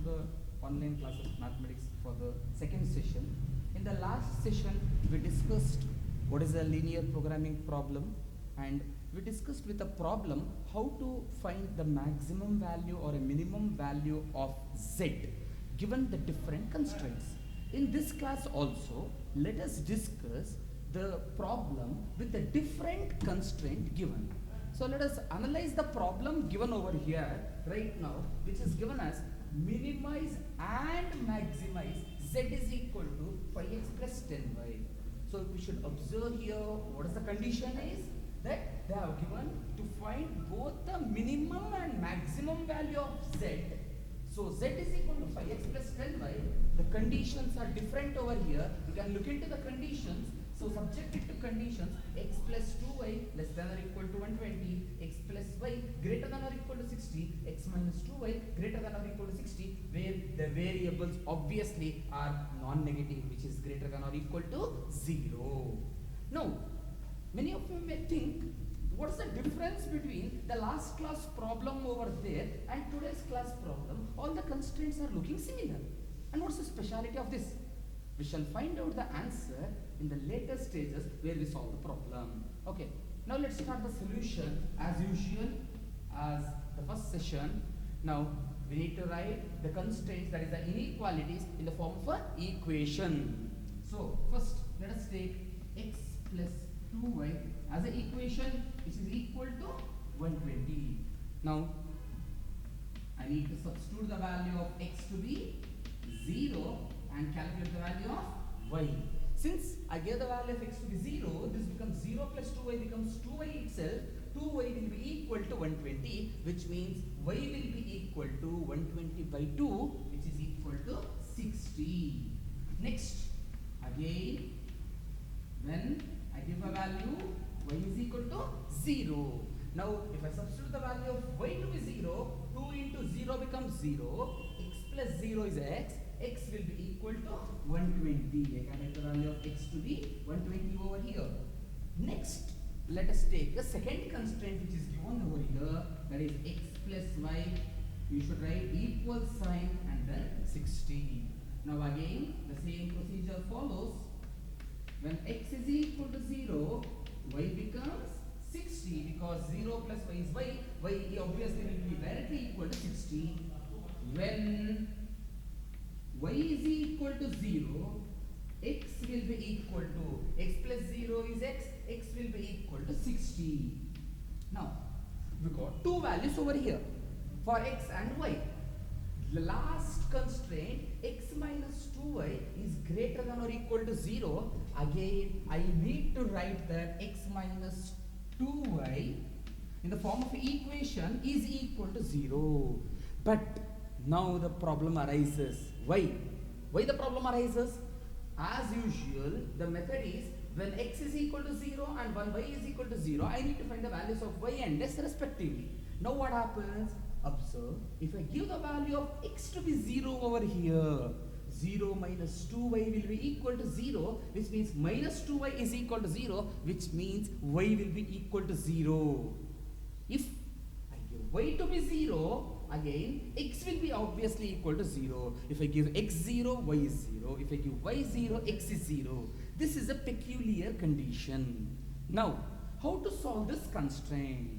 to the online classes mathematics for the second session. In the last session, we discussed what is a linear programming problem, and we discussed with a problem how to find the maximum value or a minimum value of z given the different constraints. In this class also, let us discuss the problem with a different constraint given. So let us analyze the problem given over here right now, which is given as minimize and maximize z is equal to 5x plus 10y. So we should observe here what is the condition is that they have given to find both the minimum and maximum value of z. So z is equal to 5x plus 10y. The conditions are different over here. You can look into the conditions. So subjected to conditions, x plus 2y less than or equal to 120, x plus y greater than or equal to 60, x minus 2y greater than or equal to 60, where the variables obviously are non-negative, which is greater than or equal to 0. Now, many of you may think, what's the difference between the last class problem over there and today's class problem? All the constraints are looking similar. And what's the speciality of this? We shall find out the answer in the later stages where we solve the problem. Okay, now let's start the solution as usual as the first session. Now we need to write the constraints, that is the inequalities, in the form of an equation. So first let us take x plus 2y as an equation which is equal to 120. Now I need to substitute the value of x to be 0 and calculate the value of y. Since I gave the value of x to be 0, this becomes 0 plus 2y becomes 2y itself. 2y will be equal to 120, which means y will be equal to 120 by 2, which is equal to 60. Next, again, when I give a value, y is equal to 0. Now, if I substitute the value of y to be 0, 2 into 0 becomes 0, x plus 0 is x will be equal to 120. I can make the value of x to be 120 over here. Next, let us take the second constraint which is given over here, that is x plus y. You should write equal sign and then 60. Now again, the same procedure follows. When x is equal to 0, y becomes 60 because 0 plus y is y. Y obviously will be directly equal to 60. When y is equal to 0, x will be equal to, x plus 0 is x will be equal to 60. Now, we got two values over here for x and y. The last constraint, x minus 2y is greater than or equal to 0. Again, I need to write that x minus 2y in the form of equation is equal to 0. But now the problem arises. Why? Why the problem arises? As usual, the method is when x is equal to 0 and when y is equal to 0, I need to find the values of y and s respectively. Now what happens? Observe, if I give the value of x to be 0 over here, 0 minus 2y will be equal to 0, which means minus 2y is equal to 0, which means y will be equal to 0. If I give y to be 0, again x will be obviously equal to 0. If I give x 0, y is 0. If I give y 0, x is 0. This is a peculiar condition. Now, how to solve this constraint?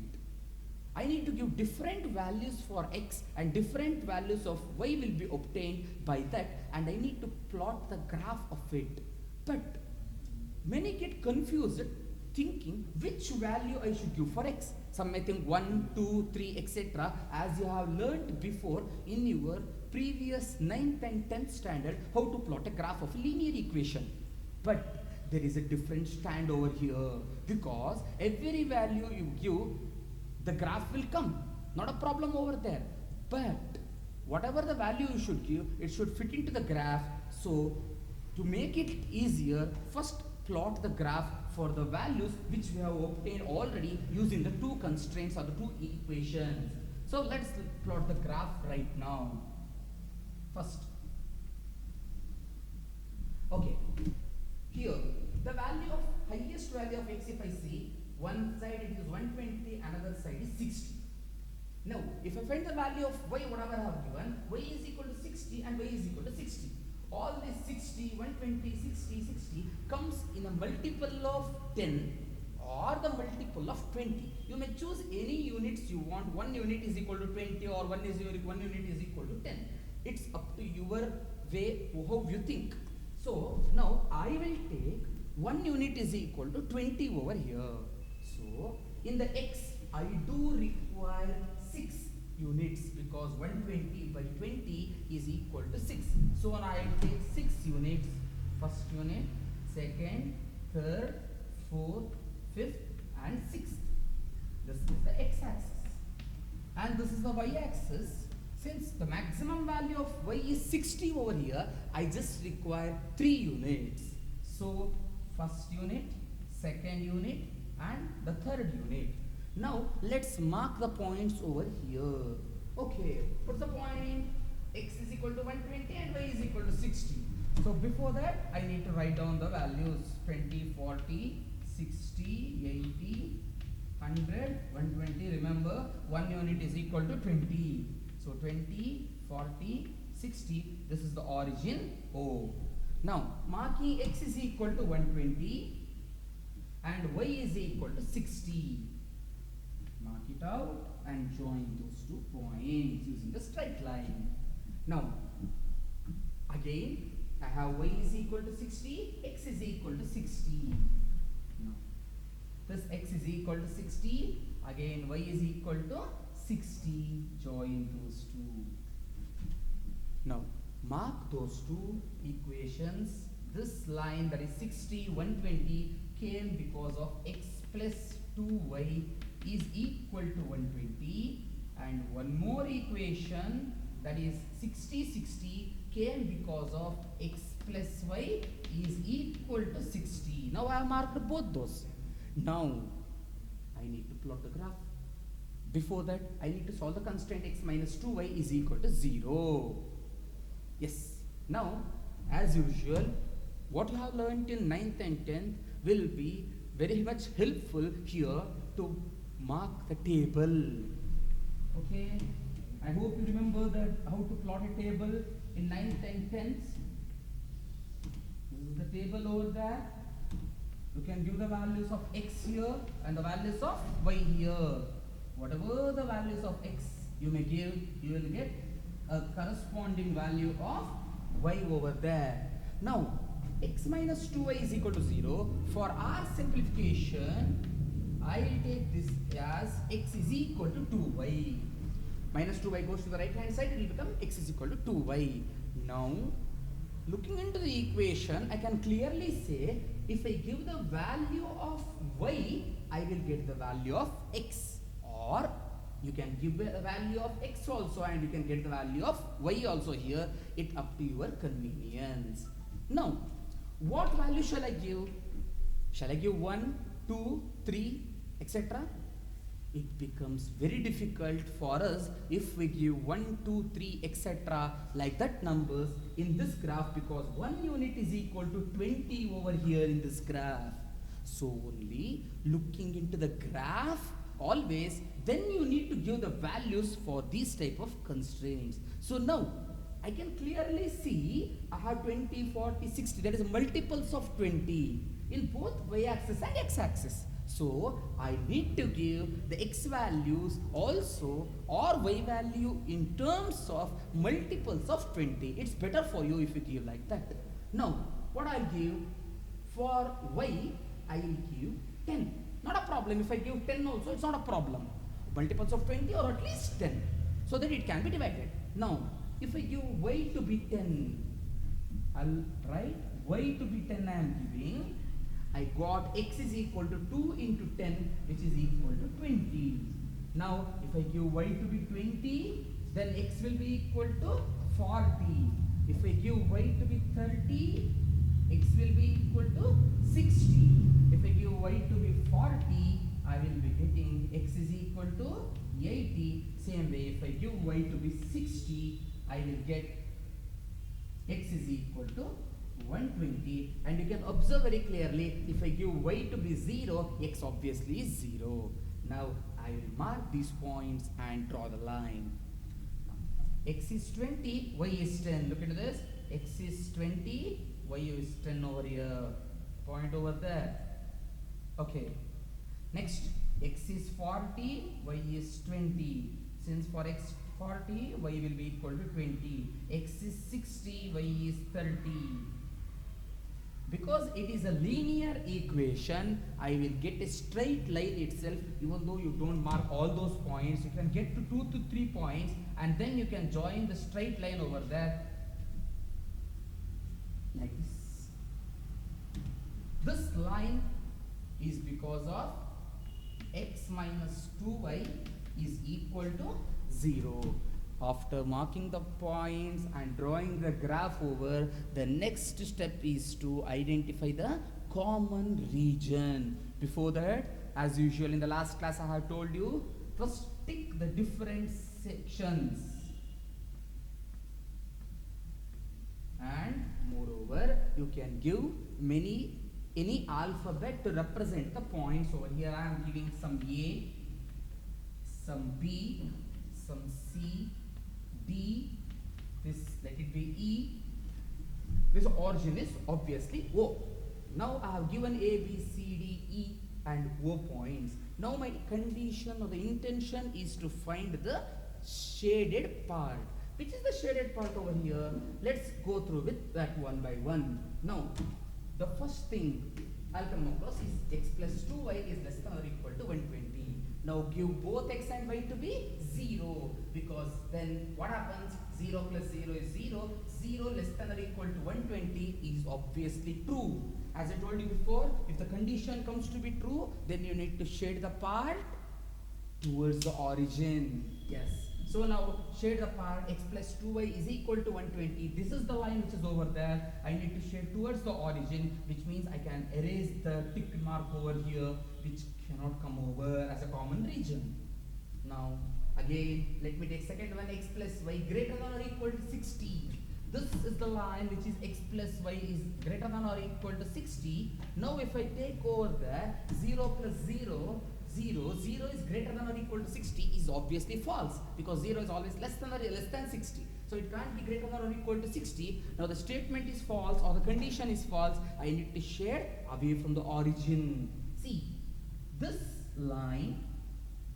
I need to give different values for x and different values of y will be obtained by that, and I need to plot the graph of it. But many get confused thinking which value I should give for x. Some may think 1, 2, 3, etc. as you have learned before in your previous 9th and 10th standard how to plot a graph of a linear equation. But there is a different stand over here, because every value you give, the graph will come. Not a problem over there. But whatever the value you should give, it should fit into the graph. So to make it easier, first plot the graph for the values which we have obtained already using the two constraints or the two equations. So let's plot the graph right now. First, okay, here the value of highest value of x, if I see, one side it is 120, another side is 60. Now, if I find the value of y, whatever I have given, y is equal to 60 and y is equal to 60. All this 60, 120, 60, 60 comes in a multiple of 10 or the multiple of 20. You may choose any units you want. 1 unit is equal to 20 or 1 unit is equal to 10. It's up to your way, how you think. So, now I will take 1 unit is equal to 20 over here. So, in the x, I do require 6 units because 120 by 20 is equal to 6. So, now I will take 6 units. First unit, second, third, fourth, fifth and sixth. This is the x-axis. And this is the y-axis. Since the maximum value of y is 60 over here, I just require 3 units. So, first unit, second unit and the third unit. Now, let's mark the points over here. Okay, put the point x is equal to 120 and y is equal to 60. So, before that, I need to write down the values 20, 40, 60, 80, 100, 120. Remember, 1 unit is equal to 20. So 20, 40, 60, this is the origin O. Now, marking x is equal to 120 and y is equal to 60. Mark it out and join those 2 points using the straight line. Now, again, I have y is equal to 60, x is equal to 60. Now, this x is equal to 60, again y is equal to 60, join those 2. Now, mark those 2 equations. This line, that is 60, 120, came because of x plus 2y is equal to 120, and one more equation, that is 60, 60, came because of x plus y is equal to 60. Now, I have marked both those. Now, I need to plot the graph. Before that, I need to solve the constraint x minus 2y is equal to 0. Yes. Now, as usual, what you have learnt in 9th and 10th will be very much helpful here to mark the table. Okay. I hope you remember that how to plot a table in 9th and 10th. This is the table over there. You can give the values of x here and the values of y here. Whatever the values of x you may give, you will get a corresponding value of y over there. Now, x minus 2y is equal to 0. For our simplification, I will take this as x is equal to 2y. Minus 2y goes to the right hand side, it will become x is equal to 2y. Now, looking into the equation, I can clearly say if I give the value of y, I will get the value of x. Or you can give the value of x also and you can get the value of y also here. It up to your convenience. Now, what value shall I give? Shall I give 1, 2, 3, etc.? It becomes very difficult for us if we give 1, 2, 3, etc. like that numbers in this graph, because 1 unit is equal to 20 over here in this graph. So only looking into the graph always, then you need to give the values for these type of constraints. So now I can clearly see I have 20, 40, 60, that is multiples of 20 in both y-axis and x-axis. So I need to give the x values also or y value in terms of multiples of 20. It's better for you if you give like that. Now, what I'll give for y, I will give 10. Not a problem. If I give 10 also, it's not a problem. Multiples of 20 or at least 10, so that it can be divided. Now, if I give y to be 10, I'll write y to be 10 I am giving. I got x is equal to 2 into 10, which is equal to 20. Now, if I give y to be 20, then x will be equal to 40. If I give y to be 30, x will be equal to 60. If I give y to be 40, I will be getting x is equal to 80. Same way, if I give y to be 60, I will get x is equal to 120. And you can observe very clearly, if I give y to be 0, x obviously is 0. Now I will mark these points and draw the line. X is 20, y is 10. Look into this. X is 20, y is 10 over here. Point over there. Okay. Next, x is 40, y is 20. Since for x 40, y will be equal to 20. X is 60, y is 30. Because it is a linear equation, I will get a straight line itself. Even though you don't mark all those points, you can get to 2 to 3 points and then you can join the straight line over there like this. This line is because of x minus 2y is equal to 0. After marking the points and drawing the graph over, the next step is to identify the common region. Before that, as usual in the last class I have told you, first tick the different sections. And moreover, you can give any alphabet to represent the points. Over here I am giving some A, some B, some C, D, this let it be E. This origin is obviously O. Now I have given A, B, C, D, E and O points. Now my condition or the intention is to find the shaded part. Which is the shaded part over here? Let's go through with that one by one. Now, the first thing I'll come across is x plus 2y is less than or equal to 120. Now give both x and y to be 0, because then what happens? 0 plus 0 is 0. 0 less than or equal to 120 is obviously true. As I told you before, if the condition comes to be true, then you need to shade the part towards the origin. Yes. So now shade the part x plus 2y is equal to 120. This is the line which is over there. I need to shade towards the origin, which means I can erase the tick mark over here, which cannot come over as a common region. Now again, let me take second one, x plus y greater than or equal to 60. This is the line which is x plus y is greater than or equal to 60. Now if I take over there 0 plus 0, 0 is greater than or equal to 60 is obviously false, because 0 is always less than 60. So it can't be greater than or equal to 60. Now the statement is false or the condition is false. I need to shade away from the origin. See, this line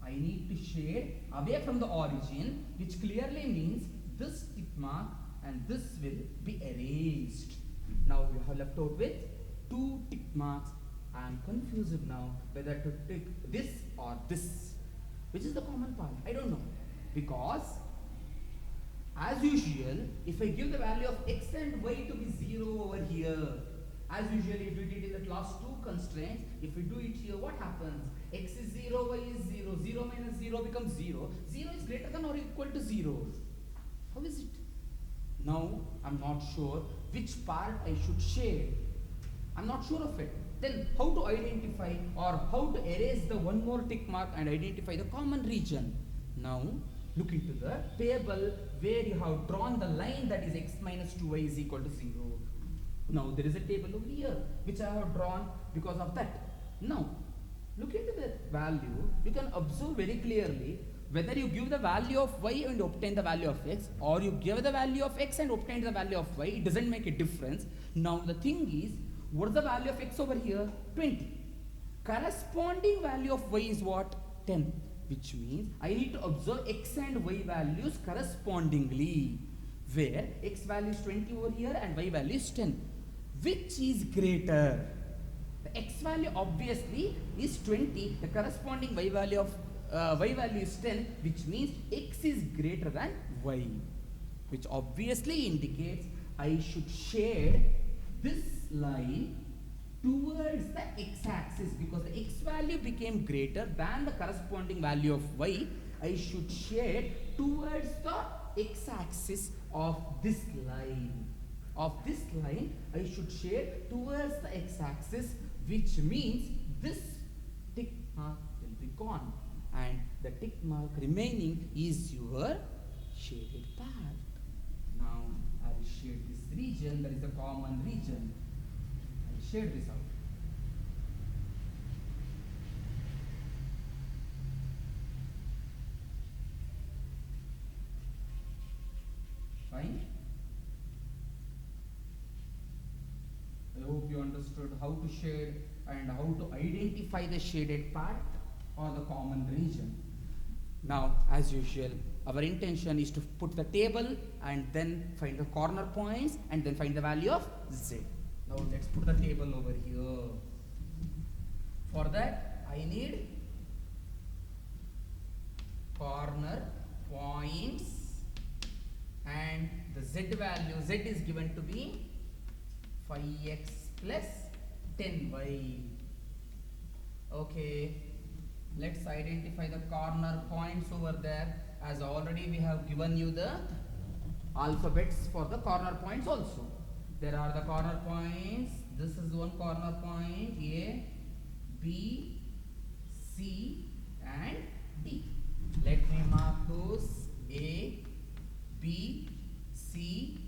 I need to shade away from the origin, which clearly means this tick mark and this will be erased. Now we have left out with 2 tick marks. I am confused now whether to tick this or this. Which is the common part? I don't know. Because as usual, if I give the value of x and y to be 0 over here, as usually if we did in the class 2 constraints, if we do it here, what happens? X is 0, y is 0, 0 minus 0 becomes 0. 0 is greater than or equal to 0. How is it? Now, I'm not sure which part I should shade. I'm not sure of it. Then how to identify or how to erase the one more tick mark and identify the common region? Now, look into the table where you have drawn the line that is x minus 2y is equal to 0. Now, there is a table over here which I have drawn because of that. Now, look into the value. You can observe very clearly whether you give the value of y and obtain the value of x, or you give the value of x and obtain the value of y. It doesn't make a difference. Now, the thing is, what is the value of x over here? 20. Corresponding value of y is what? 10. Which means I need to observe x and y values correspondingly. Where x value is 20 over here and y value is 10. Which is greater? The x value obviously is 20. The corresponding y value is 10, which means x is greater than y. Which obviously indicates I should shade this line towards the x-axis, because the x value became greater than the corresponding value of y. I should shade towards the x-axis of this line. I should shade towards the x-axis, which means this tick mark will be gone, and the tick mark remaining is your shaded part. Now I will shade this region, that is a common region. I will shade this out. you understood how to shade and how to identify the shaded part or the common region. Now, as usual, our intention is to put the table and then find the corner points and then find the value of z. Now, let's put the table over here. For that, I need corner points and the z value, z is given to be 5x plus 10y. Okay, let's identify the corner points over there, as already we have given you the alphabets for the corner points also. There are the corner points. This is one corner point, A, B, C and D. Let me mark those A, B, C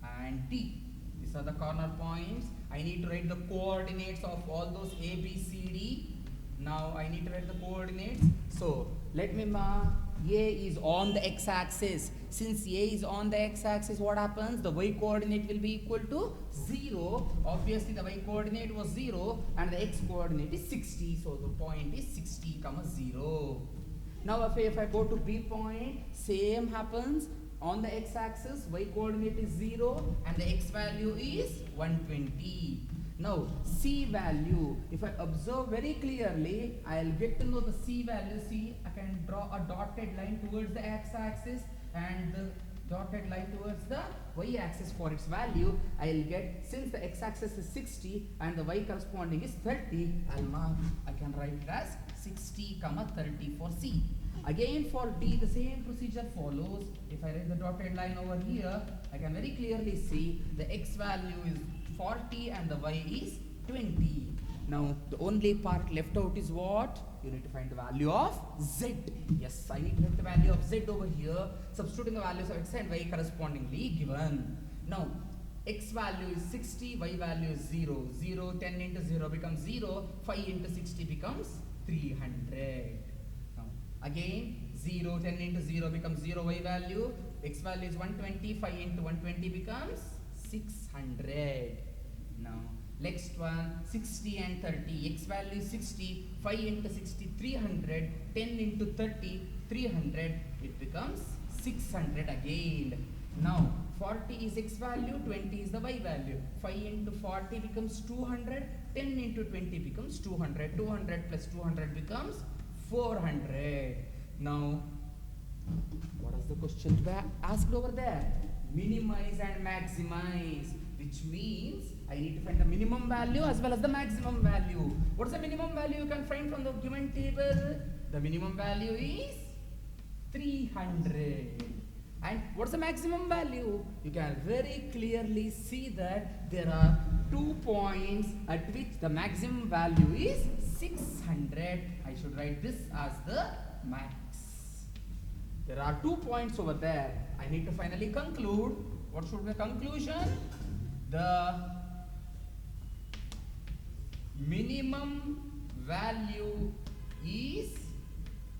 and D. These are the corner points. I need to write the coordinates of all those A, B, C, D. Now I need to write the coordinates. So let me mark A is on the x-axis. Since A is on the x-axis, what happens? The y coordinate will be equal to 0. Obviously the y coordinate was 0 and the x coordinate is 60. So the point is 60, 0. Now if I go to B point, same happens. On the x-axis, y coordinate is 0 and the x value is 120. Now C value, if I observe very clearly, I'll get to know the C value. See, I can draw a dotted line towards the x-axis and the dotted line towards the y-axis for its value. I'll get, since the x-axis is 60 and the y corresponding is 30, I can write it as 60, 30 for C. Again for D, the same procedure follows. If I write the dotted line over here, I can very clearly see the x value is 40 and the y is 20. Now the only part left out is what? You need to find the value of z. Yes, I need to get the value of z over here, substituting the values of x and y correspondingly given. Now x value is 60, y value is 0. 0, 10 into 0 becomes 0, 5 into 60 becomes 300. Now again 0, 10 into 0 becomes 0, y value, x value is 120, 5 into 120 becomes 600. Now next one, 60 and 30, x value is 60, 5 into 60, 300, 10 into 30, 300, it becomes 600 again. Now 40 is x value, 20 is the y value, 5 into 40 becomes 200, 10 into 20 becomes 200, 200 plus 200 becomes 400. Now what is the question asked over there? Minimize and maximize, which means I need to find the minimum value as well as the maximum value. What is the minimum value you can find from the given table? The minimum value is 300. And what's the maximum value? You can very clearly see that there are 2 points at which the maximum value is 600. I should write this as the max. There are 2 points over there. I need to finally conclude. What should be the conclusion? The minimum value is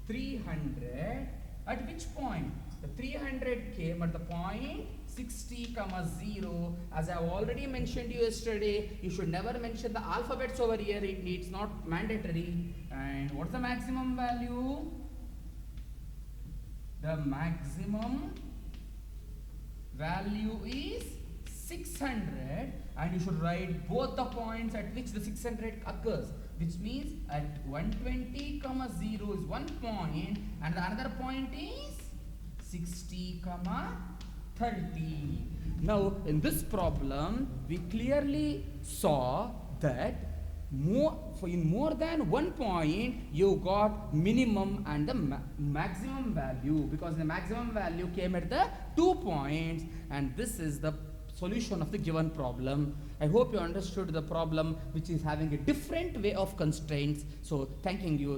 300. At which point? The 300 came at the point 60, 0. As I have already mentioned you yesterday, you should never mention the alphabets over here. It's not mandatory. And what's the maximum value? The maximum value is 600, and you should write both the points at which the 600 occurs, which means at 120, 0 is 1 point and the another point is 60, 30. Now in this problem we clearly saw that in more than 1 point you got minimum and the maximum value, because the maximum value came at the 2 points, and this is the solution of the given problem. I hope you understood the problem, which is having a different way of constraints. So thanking you.